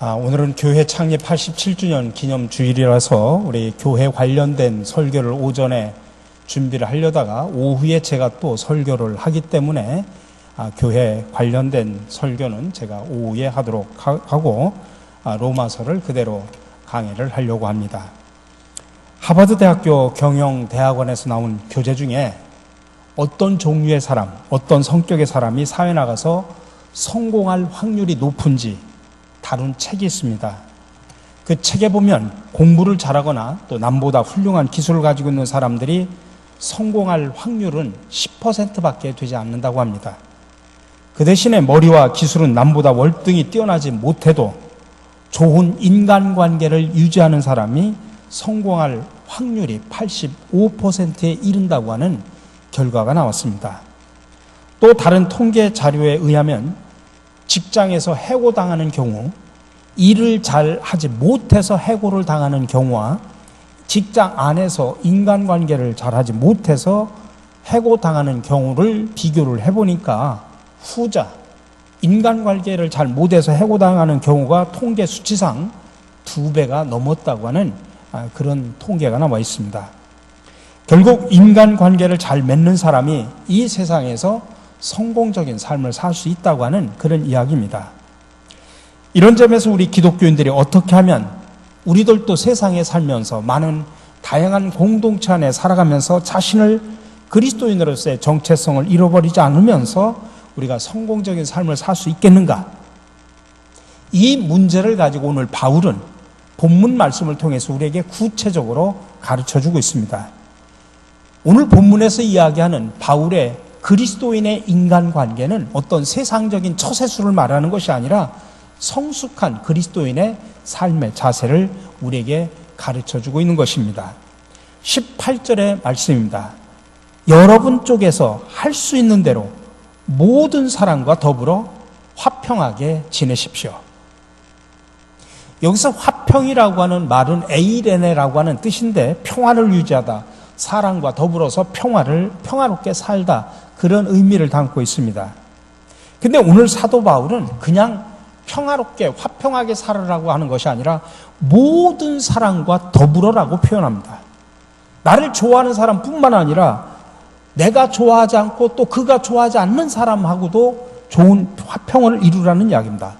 오늘은 교회 창립 87주년 기념 주일이라서 우리 교회 관련된 설교를 오전에 준비를 하려다가 오후에 제가 또 설교를 하기 때문에 교회 관련된 설교는 제가 오후에 하도록 하고 로마서를 그대로 강의를 하려고 합니다. 하버드 대학교 경영대학원에서 나온 교재 중에 어떤 종류의 사람, 어떤 성격의 사람이 사회 나가서 성공할 확률이 높은지 다룬 책이 있습니다. 그 책에 보면 공부를 잘하거나 또 남보다 훌륭한 기술을 가지고 있는 사람들이 성공할 확률은 10%밖에 되지 않는다고 합니다. 그 대신에 머리와 기술은 남보다 월등히 뛰어나지 못해도 좋은 인간관계를 유지하는 사람이 성공할 확률이 85%에 이른다고 하는 결과가 나왔습니다. 또 다른 통계 자료에 의하면 직장에서 해고당하는 경우, 일을 잘 하지 못해서 해고를 당하는 경우와 직장 안에서 인간관계를 잘 하지 못해서 해고당하는 경우를 비교를 해보니까 후자, 인간관계를 잘 못해서 해고당하는 경우가 통계 수치상 2배가 넘었다고 하는 그런 통계가 나와 있습니다. 결국 인간관계를 잘 맺는 사람이 이 세상에서 성공적인 삶을 살 수 있다고 하는 그런 이야기입니다. 이런 점에서 우리 기독교인들이 어떻게 하면 우리들도 세상에 살면서 많은 다양한 공동체 안에 살아가면서 자신을 그리스도인으로서의 정체성을 잃어버리지 않으면서 우리가 성공적인 삶을 살 수 있겠는가? 이 문제를 가지고 오늘 바울은 본문 말씀을 통해서 우리에게 구체적으로 가르쳐주고 있습니다. 오늘 본문에서 이야기하는 바울의 그리스도인의 인간관계는 어떤 세상적인 처세술을 말하는 것이 아니라 성숙한 그리스도인의 삶의 자세를 우리에게 가르쳐주고 있는 것입니다. 18절의 말씀입니다. 여러분 쪽에서 할 수 있는 대로 모든 사람과 더불어 화평하게 지내십시오. 여기서 화평이라고 하는 말은 에이레네라고 하는 뜻인데 평화를 유지하다, 사랑과 더불어서 평화롭게 살다, 그런 의미를 담고 있습니다. 근데 오늘 사도 바울은 그냥 평화롭게 화평하게 살으라고 하는 것이 아니라 모든 사람과 더불어라고 표현합니다. 나를 좋아하는 사람뿐만 아니라 내가 좋아하지 않고 또 그가 좋아하지 않는 사람하고도 좋은 화평을 이루라는 이야기입니다.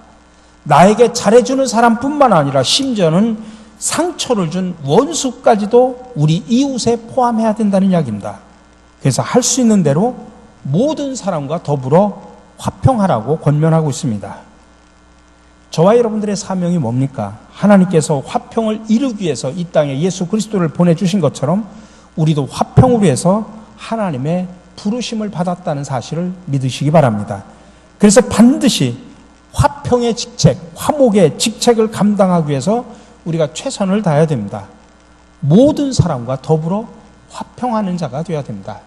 나에게 잘해주는 사람뿐만 아니라 심지어는 상처를 준 원수까지도 우리 이웃에 포함해야 된다는 이야기입니다. 그래서 할 수 있는 대로 모든 사람과 더불어 화평하라고 권면하고 있습니다. 저와 여러분들의 사명이 뭡니까? 하나님께서 화평을 이루기 위해서 이 땅에 예수 그리스도를 보내주신 것처럼 우리도 화평을 위해서 하나님의 부르심을 받았다는 사실을 믿으시기 바랍니다. 그래서 반드시 화평의 직책, 화목의 직책을 감당하기 위해서 우리가 최선을 다해야 됩니다. 모든 사람과 더불어 화평하는 자가 되어야 됩니다.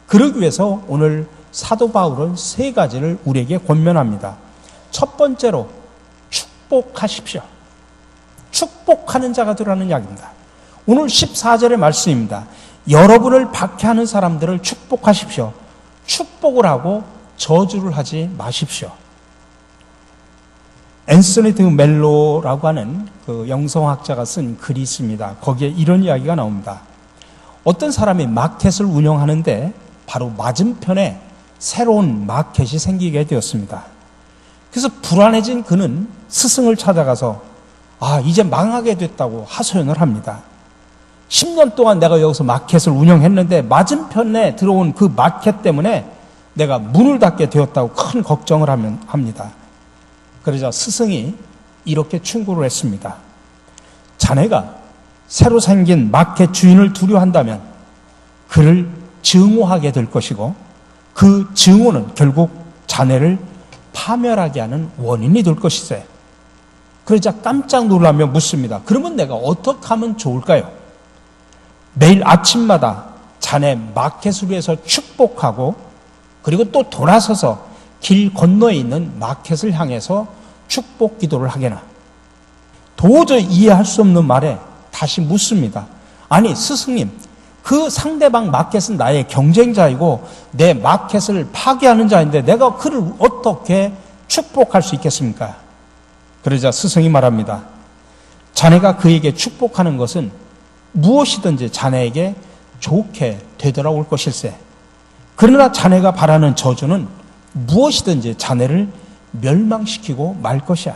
그러기 위해서 오늘 사도 바울은 3가지를 우리에게 권면합니다. 첫 번째로 축복하십시오. 축복하는 자가 되라는 이야기입니다. 오늘 14절의 말씀입니다. 여러분을 박해하는 사람들을 축복하십시오. 축복을 하고 저주를 하지 마십시오. 앤서니 드 멜로라고 하는 그 영성학자가 쓴 글이 있습니다. 거기에 이런 이야기가 나옵니다. 어떤 사람이 마켓을 운영하는데 바로 맞은편에 새로운 마켓이 생기게 되었습니다. 그래서 불안해진 그는 스승을 찾아가서 이제 망하게 됐다고 하소연을 합니다. 10년 동안 내가 여기서 마켓을 운영했는데 맞은편에 들어온 그 마켓 때문에 내가 문을 닫게 되었다고 큰 걱정을 합니다. 그러자 스승이 이렇게 충고를 했습니다. 자네가 새로 생긴 마켓 주인을 두려워한다면 그를 증오하게 될 것이고 그 증오는 결국 자네를 파멸하게 하는 원인이 될 것이세. 그러자 깜짝 놀라며 묻습니다. 그러면 내가 어떻게 하면 좋을까요? 매일 아침마다 자네 마켓을 위해서 축복하고 그리고 또 돌아서서 길 건너에 있는 마켓을 향해서 축복 기도를 하게나. 도저히 이해할 수 없는 말에 다시 묻습니다. 아니 스승님, 그 상대방 마켓은 나의 경쟁자이고 내 마켓을 파괴하는 자인데 내가 그를 어떻게 축복할 수 있겠습니까? 그러자 스승이 말합니다. 자네가 그에게 축복하는 것은 무엇이든지 자네에게 좋게 되돌아올 것일세. 그러나 자네가 바라는 저주는 무엇이든지 자네를 멸망시키고 말 것이야.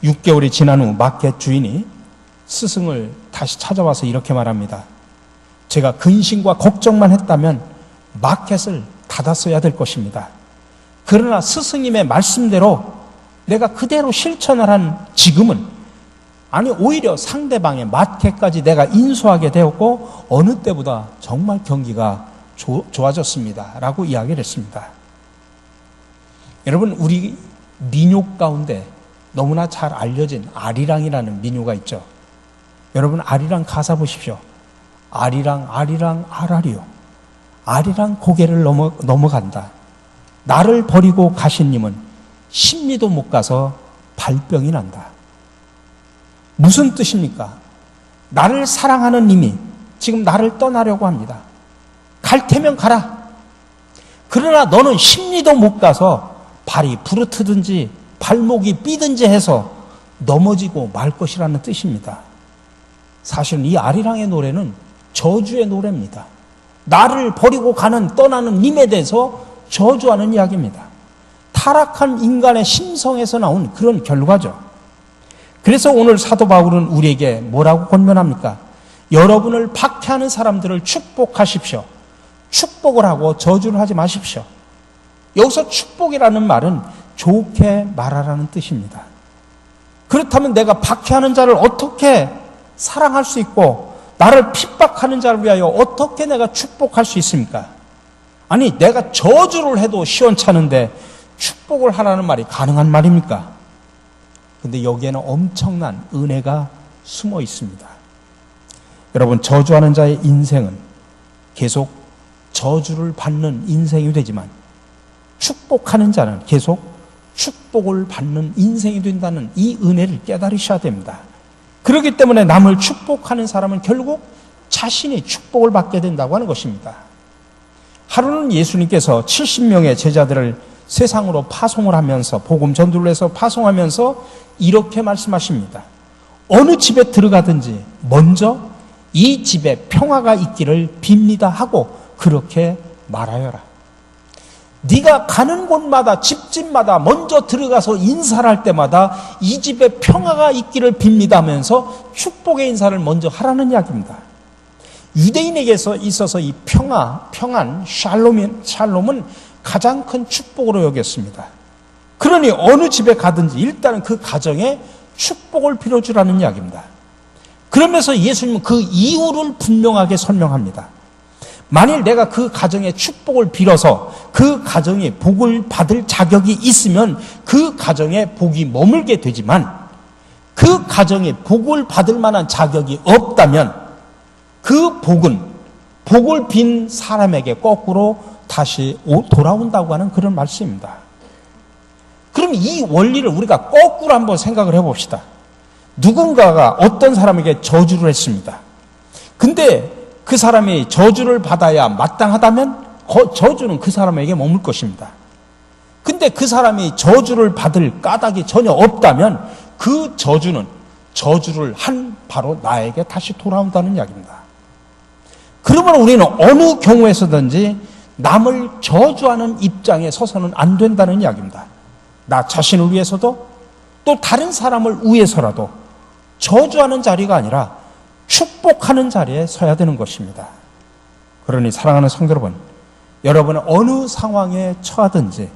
6개월이 지난 후 마켓 주인이 스승을 다시 찾아와서 이렇게 말합니다. 제가 근심과 걱정만 했다면 마켓을 닫았어야 될 것입니다. 그러나 스승님의 말씀대로 내가 그대로 실천을 한 지금은, 아니 오히려 상대방의 마켓까지 내가 인수하게 되었고 어느 때보다 정말 경기가 좋아졌습니다 라고 이야기를 했습니다. 여러분, 우리 민요 가운데 너무나 잘 알려진 아리랑이라는 민요가 있죠. 여러분, 아리랑 가사 보십시오. 아리랑 아리랑 아라리요, 아리랑 고개를 넘어간다. 나를 버리고 가신 님은 십리도 못 가서 발병이 난다. 무슨 뜻입니까? 나를 사랑하는 님이 지금 나를 떠나려고 합니다. 갈 테면 가라. 그러나 너는 십리도 못 가서 발이 부르트든지 발목이 삐든지 해서 넘어지고 말 것이라는 뜻입니다. 사실은 이 아리랑의 노래는 저주의 노래입니다. 나를 버리고 떠나는 님에 대해서 저주하는 이야기입니다. 타락한 인간의 심성에서 나온 그런 결과죠. 그래서 오늘 사도 바울은 우리에게 뭐라고 권면합니까? 여러분을 박해하는 사람들을 축복하십시오. 축복을 하고 저주를 하지 마십시오. 여기서 축복이라는 말은 좋게 말하라는 뜻입니다. 그렇다면 내가 박해하는 자를 어떻게 사랑할 수 있고 나를 핍박하는 자를 위하여 어떻게 내가 축복할 수 있습니까? 아니, 내가 저주를 해도 시원찮은데 축복을 하라는 말이 가능한 말입니까? 근데 여기에는 엄청난 은혜가 숨어 있습니다. 여러분, 저주하는 자의 인생은 계속 저주를 받는 인생이 되지만 축복하는 자는 계속 축복을 받는 인생이 된다는 이 은혜를 깨달으셔야 됩니다. 그렇기 때문에 남을 축복하는 사람은 결국 자신이 축복을 받게 된다고 하는 것입니다. 하루는 예수님께서 70명의 제자들을 세상으로 파송을 하면서 복음 전도를 해서 파송하면서 이렇게 말씀하십니다. 어느 집에 들어가든지 먼저 이 집에 평화가 있기를 빕니다 하고 그렇게 말하여라. 네가 가는 곳마다 집집마다 먼저 들어가서 인사를 할 때마다 이 집에 평화가 있기를 빕니다 하면서 축복의 인사를 먼저 하라는 이야기입니다. 유대인에게서 있어서 이 평안, 샬롬은 가장 큰 축복으로 여겼습니다. 그러니 어느 집에 가든지 일단은 그 가정에 축복을 빌어주라는 이야기입니다. 그러면서 예수님은 그 이유를 분명하게 설명합니다. 만일 내가 그 가정에 축복을 빌어서 그 가정이 복을 받을 자격이 있으면 그 가정에 복이 머물게 되지만 그 가정이 복을 받을 만한 자격이 없다면 그 복을 빈 사람에게 거꾸로 다시 돌아온다고 하는 그런 말씀입니다. 그럼 이 원리를 우리가 거꾸로 한번 생각을 해봅시다. 누군가가 어떤 사람에게 저주를 했습니다. 근데 그 사람이 저주를 받아야 마땅하다면 저주는 그 사람에게 머물 것입니다. 근데 그 사람이 저주를 받을 까닭이 전혀 없다면 그 저주를 한 바로 나에게 다시 돌아온다는 이야기입니다. 그러면 우리는 어느 경우에서든지 남을 저주하는 입장에 서서는 안 된다는 이야기입니다. 나 자신을 위해서도 또 다른 사람을 위해서라도 저주하는 자리가 아니라 축복하는 자리에 서야 되는 것입니다. 그러니 사랑하는 성도 여러분, 여러분은 어느 상황에 처하든지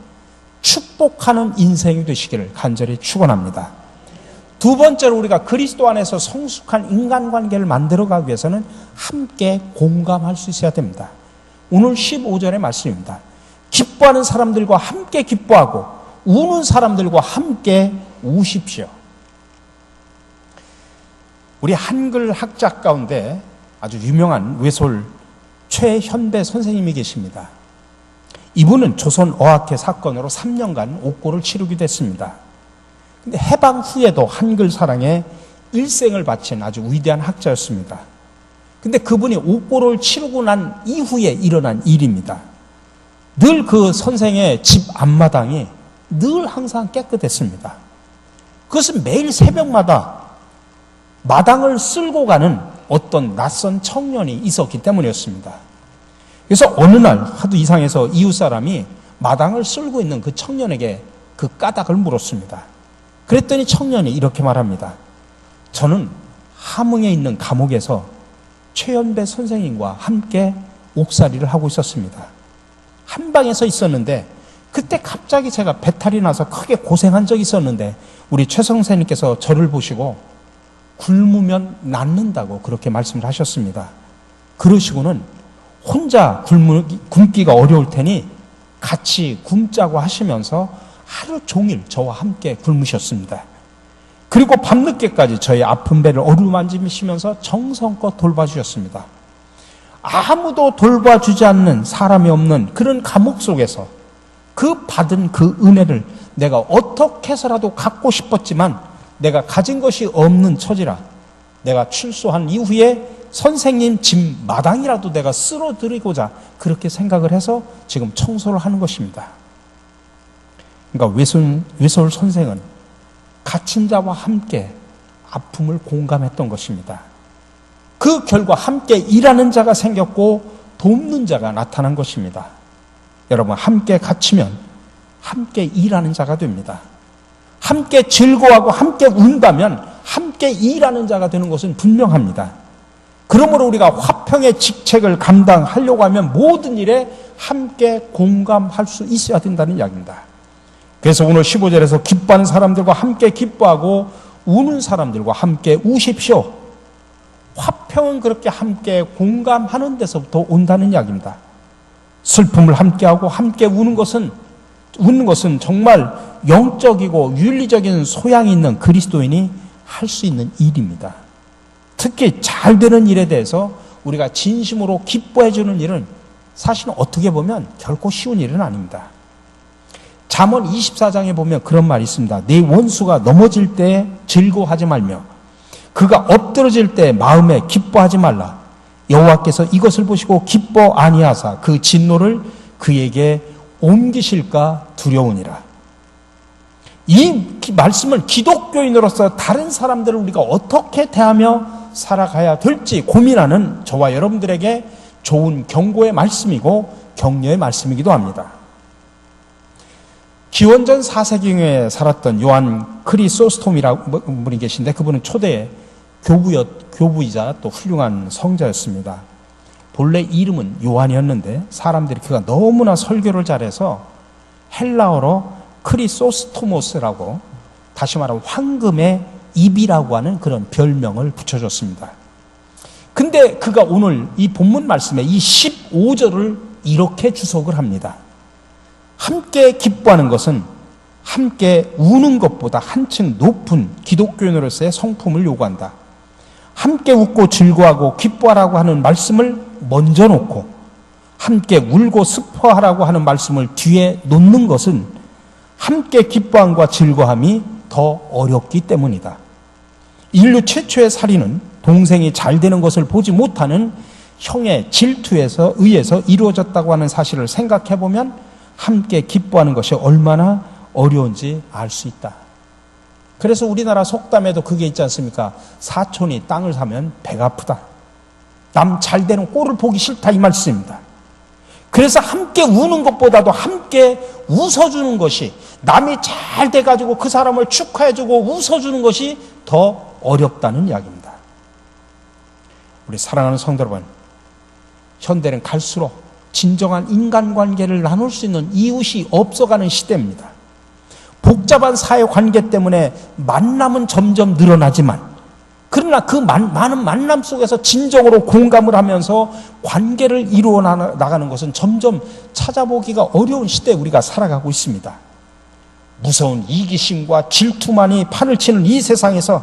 축복하는 인생이 되시기를 간절히 축원합니다. 두 번째로 우리가 그리스도 안에서 성숙한 인간관계를 만들어가기 위해서는 함께 공감할 수 있어야 됩니다. 오늘 15절의 말씀입니다. 기뻐하는 사람들과 함께 기뻐하고 우는 사람들과 함께 우십시오. 우리 한글 학자 가운데 아주 유명한 외솔 최현배 선생님이 계십니다. 이분은 조선 어학회 사건으로 3년간 옥고를 치르기도 했습니다. 근데 해방 후에도 한글 사랑에 일생을 바친 아주 위대한 학자였습니다. 근데 그분이 옥고를 치르고 난 이후에 일어난 일입니다. 늘 그 선생의 집 앞마당이 늘 항상 깨끗했습니다. 그것은 매일 새벽마다 마당을 쓸고 가는 어떤 낯선 청년이 있었기 때문이었습니다. 그래서 어느 날 하도 이상해서 이웃 사람이 마당을 쓸고 있는 그 청년에게 그 까닭을 물었습니다. 그랬더니 청년이 이렇게 말합니다. 저는 함흥에 있는 감옥에서 최연배 선생님과 함께 옥살이를 하고 있었습니다. 한 방에서 있었는데 그때 갑자기 제가 배탈이 나서 크게 고생한 적이 있었는데 우리 최 선생님께서 저를 보시고 굶으면 낫는다고 그렇게 말씀을 하셨습니다. 그러시고는 혼자 굶기가 어려울 테니 같이 굶자고 하시면서 하루 종일 저와 함께 굶으셨습니다. 그리고 밤늦게까지 저의 아픈 배를 어루만지시면서 정성껏 돌봐주셨습니다. 아무도 돌봐주지 않는 사람이 없는 그런 감옥 속에서 그 받은 그 은혜를 내가 어떻게 해서라도 갖고 싶었지만 내가 가진 것이 없는 처지라 내가 출소한 이후에 선생님 집 마당이라도 내가 쓸어드리고자 그렇게 생각을 해서 지금 청소를 하는 것입니다. 그러니까 외솔 선생은 갇힌 자와 함께 아픔을 공감했던 것입니다. 그 결과 함께 일하는 자가 생겼고 돕는 자가 나타난 것입니다. 여러분, 함께 갇히면 함께 일하는 자가 됩니다. 함께 즐거워하고 함께 운다면 함께 일하는 자가 되는 것은 분명합니다. 그러므로 우리가 화평의 직책을 감당하려고 하면 모든 일에 함께 공감할 수 있어야 된다는 이야기입니다. 그래서 오늘 15절에서 기뻐하는 사람들과 함께 기뻐하고 우는 사람들과 함께 우십시오. 화평은 그렇게 함께 공감하는 데서부터 온다는 이야기입니다. 슬픔을 함께하고 함께 웃는 것은 정말 영적이고 윤리적인 소양이 있는 그리스도인이 할 수 있는 일입니다. 특히 잘 되는 일에 대해서 우리가 진심으로 기뻐해 주는 일은 사실은 어떻게 보면 결코 쉬운 일은 아닙니다. 잠언 24장에 보면 그런 말이 있습니다. 네 원수가 넘어질 때 즐거워하지 말며 그가 엎드러질 때 마음에 기뻐하지 말라. 여호와께서 이것을 보시고 기뻐 아니하사 그 진노를 그에게 옮기실까 두려우니라. 이 말씀은 기독교인으로서 다른 사람들을 우리가 어떻게 대하며 살아가야 될지 고민하는 저와 여러분들에게 좋은 경고의 말씀이고 격려의 말씀이기도 합니다. 기원전 4세기에 살았던 요한 크리소스톰이라는 분이 계신데 그분은 초대 교부이자 또 훌륭한 성자였습니다. 본래 이름은 요한이었는데 사람들이 그가 너무나 설교를 잘해서 헬라어로 크리소스토모스라고 다시 말하면 황금의 입이라고 하는 그런 별명을 붙여줬습니다. 근데 그가 오늘 이 본문 말씀에 이 15절을 이렇게 주석을 합니다. 함께 기뻐하는 것은 함께 우는 것보다 한층 높은 기독교인으로서의 성품을 요구한다. 함께 웃고 즐거워하고 기뻐하라고 하는 말씀을 먼저 놓고 함께 울고 슬퍼하라고 하는 말씀을 뒤에 놓는 것은 함께 기뻐함과 즐거움이 더 어렵기 때문이다. 인류 최초의 살인은 동생이 잘 되는 것을 보지 못하는 형의 질투에서 의해서 이루어졌다고 하는 사실을 생각해보면 함께 기뻐하는 것이 얼마나 어려운지 알 수 있다. 그래서 우리나라 속담에도 그게 있지 않습니까? 사촌이 땅을 사면 배가 아프다. 남 잘 되는 꼴을 보기 싫다 이 말씀입니다. 그래서 함께 우는 것보다도 함께 웃어주는 것이 남이 잘 돼가지고 그 사람을 축하해주고 웃어주는 것이 더 어렵다는 이야기입니다. 우리 사랑하는 성도 여러분, 현대는 갈수록 진정한 인간관계를 나눌 수 있는 이웃이 없어가는 시대입니다. 복잡한 사회관계 때문에 만남은 점점 늘어나지만 그러나 그 많은 만남 속에서 진정으로 공감을 하면서 관계를 이루어 나가는 것은 점점 찾아보기가 어려운 시대에 우리가 살아가고 있습니다. 무서운 이기심과 질투만이 판을 치는 이 세상에서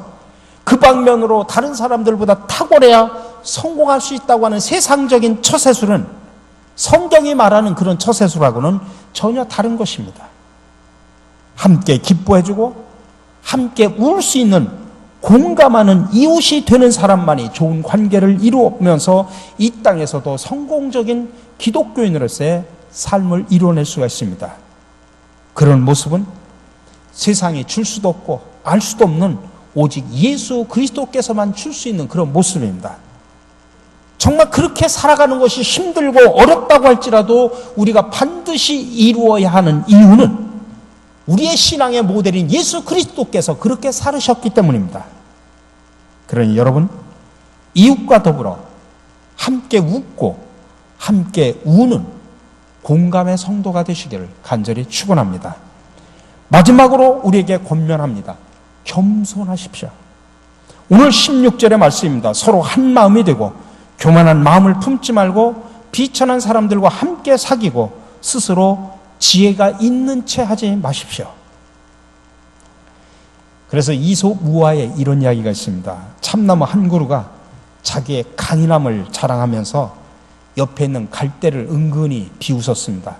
그 방면으로 다른 사람들보다 탁월해야 성공할 수 있다고 하는 세상적인 처세술은 성경이 말하는 그런 처세술하고는 전혀 다른 것입니다. 함께 기뻐해주고 함께 울 수 있는 공감하는 이웃이 되는 사람만이 좋은 관계를 이루면서 이 땅에서도 성공적인 기독교인으로서의 삶을 이뤄낼 수가 있습니다. 그런 모습은 세상이 줄 수도 없고 알 수도 없는 오직 예수 그리스도께서만 줄 수 있는 그런 모습입니다. 정말 그렇게 살아가는 것이 힘들고 어렵다고 할지라도 우리가 반드시 이루어야 하는 이유는 우리의 신앙의 모델인 예수 그리스도께서 그렇게 살으셨기 때문입니다. 그러니 여러분, 이웃과 더불어 함께 웃고 함께 우는 공감의 성도가 되시기를 간절히 축원합니다. 마지막으로 우리에게 권면합니다. 겸손하십시오. 오늘 16절의 말씀입니다. 서로 한 마음이 되고 교만한 마음을 품지 말고 비천한 사람들과 함께 사귀고 스스로 지혜가 있는 채 하지 마십시오. 그래서 이솝우화에 이런 이야기가 있습니다. 참나무 한 그루가 자기의 강인함을 자랑하면서 옆에 있는 갈대를 은근히 비웃었습니다.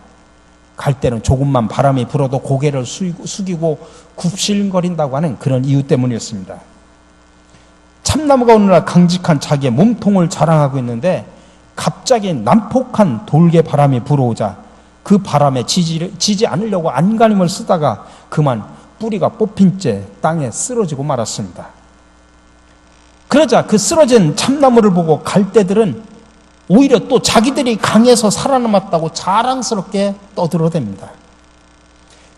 갈대는 조금만 바람이 불어도 고개를 숙이고 굽실거린다고 하는 그런 이유 때문이었습니다. 참나무가 어느 날 강직한 자기의 몸통을 자랑하고 있는데 갑자기 난폭한 돌개 바람이 불어오자 그 바람에 지지 않으려고 안간힘을 쓰다가 그만 뿌리가 뽑힌 채 땅에 쓰러지고 말았습니다. 그러자 그 쓰러진 참나무를 보고 갈대들은 오히려 또 자기들이 강해서 살아남았다고 자랑스럽게 떠들어댑니다.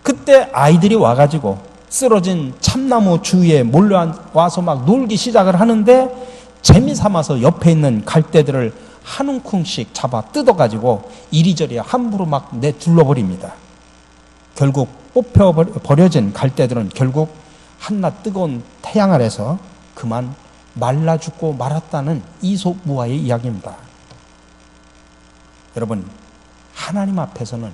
그때 아이들이 와가지고 쓰러진 참나무 주위에 몰려와서 막 놀기 시작을 하는데 재미삼아서 옆에 있는 갈대들을 한 움큼씩 잡아 뜯어가지고 이리저리 함부로 막 내둘러버립니다. 결국 뽑혀 버려진 갈대들은 결국 한낮 뜨거운 태양 아래서 그만 말라 죽고 말았다는 이솝우화의 이야기입니다. 여러분, 하나님 앞에서는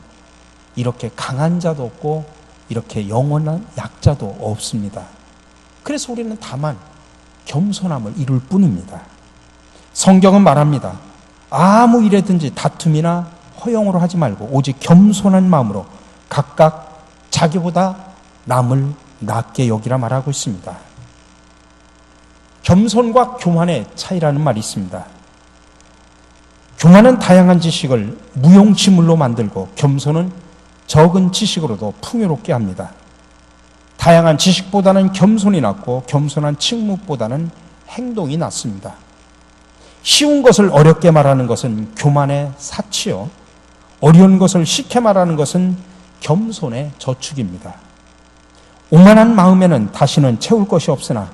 이렇게 강한 자도 없고 이렇게 영원한 약자도 없습니다. 그래서 우리는 다만 겸손함을 이룰 뿐입니다. 성경은 말합니다. 아무 일에든지 다툼이나 허용으로 하지 말고 오직 겸손한 마음으로 각각 자기보다 남을 낮게 여기라 말하고 있습니다. 겸손과 교만의 차이라는 말이 있습니다. 교만은 다양한 지식을 무용지물로 만들고 겸손은 적은 지식으로도 풍요롭게 합니다. 다양한 지식보다는 겸손이 낫고 겸손한 칭묵보다는 행동이 낫습니다. 쉬운 것을 어렵게 말하는 것은 교만의 사치요, 어려운 것을 쉽게 말하는 것은 겸손의 저축입니다. 오만한 마음에는 다시는 채울 것이 없으나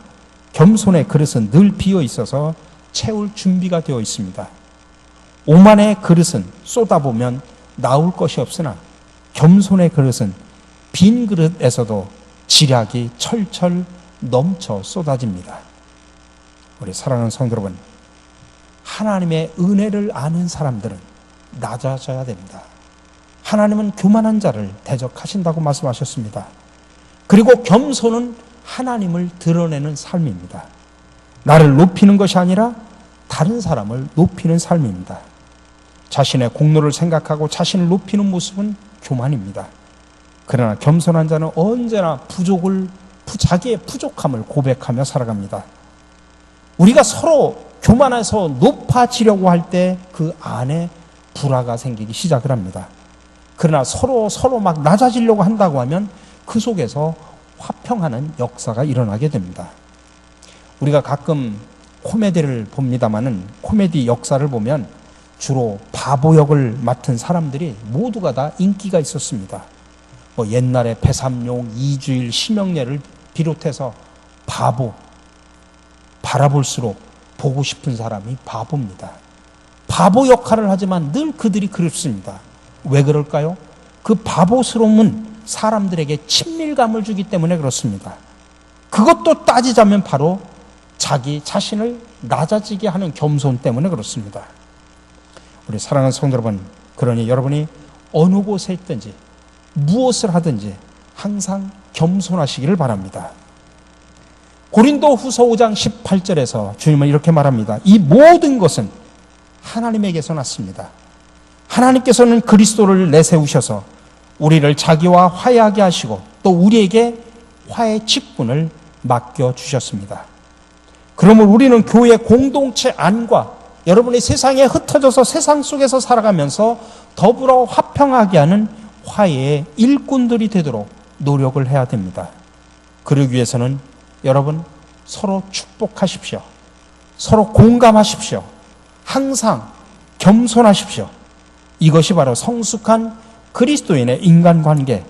겸손의 그릇은 늘 비어 있어서 채울 준비가 되어 있습니다. 오만의 그릇은 쏟아보면 나올 것이 없으나 겸손의 그릇은 빈 그릇에서도 지략이 철철 넘쳐 쏟아집니다. 우리 사랑하는 성도 여러분, 하나님의 은혜를 아는 사람들은 낮아져야 됩니다. 하나님은 교만한 자를 대적하신다고 말씀하셨습니다. 그리고 겸손은 하나님을 드러내는 삶입니다. 나를 높이는 것이 아니라 다른 사람을 높이는 삶입니다. 자신의 공로를 생각하고 자신을 높이는 모습은 교만입니다. 그러나 겸손한 자는 언제나 자기의 부족함을 고백하며 살아갑니다. 우리가 서로 교만해서 높아지려고 할 때 그 안에 불화가 생기기 시작을 합니다. 그러나 서로 막 낮아지려고 한다고 하면 그 속에서 화평하는 역사가 일어나게 됩니다. 우리가 가끔 코미디를 봅니다마는 코미디 역사를 보면 주로 바보 역을 맡은 사람들이 모두가 다 인기가 있었습니다. 옛날에 배삼룡, 이주일, 심영래를 비롯해서 바라볼수록 보고 싶은 사람이 바보입니다. 바보 역할을 하지만 늘 그들이 그립습니다. 왜 그럴까요? 그 바보스러움은 사람들에게 친밀감을 주기 때문에 그렇습니다. 그것도 따지자면 바로 자기 자신을 낮아지게 하는 겸손 때문에 그렇습니다. 우리 사랑하는 성도 여러분, 그러니 여러분이 어느 곳에 있든지 무엇을 하든지 항상 겸손하시기를 바랍니다. 고린도 후서 5장 18절에서 주님은 이렇게 말합니다. 이 모든 것은 하나님에게서 났습니다. 하나님께서는 그리스도를 내세우셔서 우리를 자기와 화해하게 하시고 또 우리에게 화해 직분을 맡겨주셨습니다. 그러면 우리는 교회 공동체 안과 여러분이 세상에 흩어져서 세상 속에서 살아가면서 더불어 화평하게 하는 화해의 일꾼들이 되도록 노력을 해야 됩니다. 그러기 위해서는 여러분 서로 축복하십시오. 서로 공감하십시오. 항상 겸손하십시오. 이것이 바로 성숙한 그리스도인의 인간관계,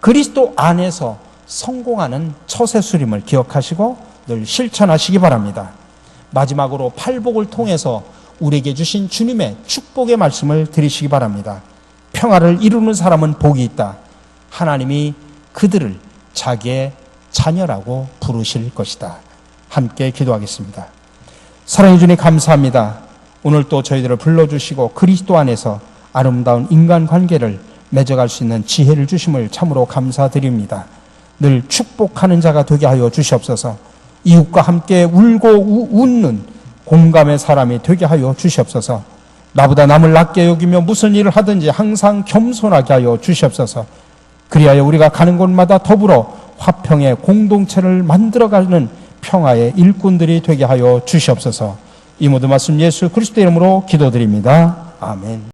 그리스도 안에서 성공하는 처세술임을 기억하시고 늘 실천하시기 바랍니다. 마지막으로 팔복을 통해서 우리에게 주신 주님의 축복의 말씀을 드리시기 바랍니다. 평화를 이루는 사람은 복이 있다. 하나님이 그들을 자기의 자녀라고 부르실 것이다. 함께 기도하겠습니다. 사랑해 주님 감사합니다. 오늘 또 저희들을 불러주시고 그리스도 안에서 아름다운 인간관계를 맺어갈 수 있는 지혜를 주심을 참으로 감사드립니다. 늘 축복하는 자가 되게 하여 주시옵소서. 이웃과 함께 울고 웃는 공감의 사람이 되게 하여 주시옵소서. 나보다 남을 낮게 여기며 무슨 일을 하든지 항상 겸손하게 하여 주시옵소서. 그리하여 우리가 가는 곳마다 더불어 화평의 공동체를 만들어가는 평화의 일꾼들이 되게 하여 주시옵소서. 이 모든 말씀 예수 그리스도의 이름으로 기도드립니다. 아멘.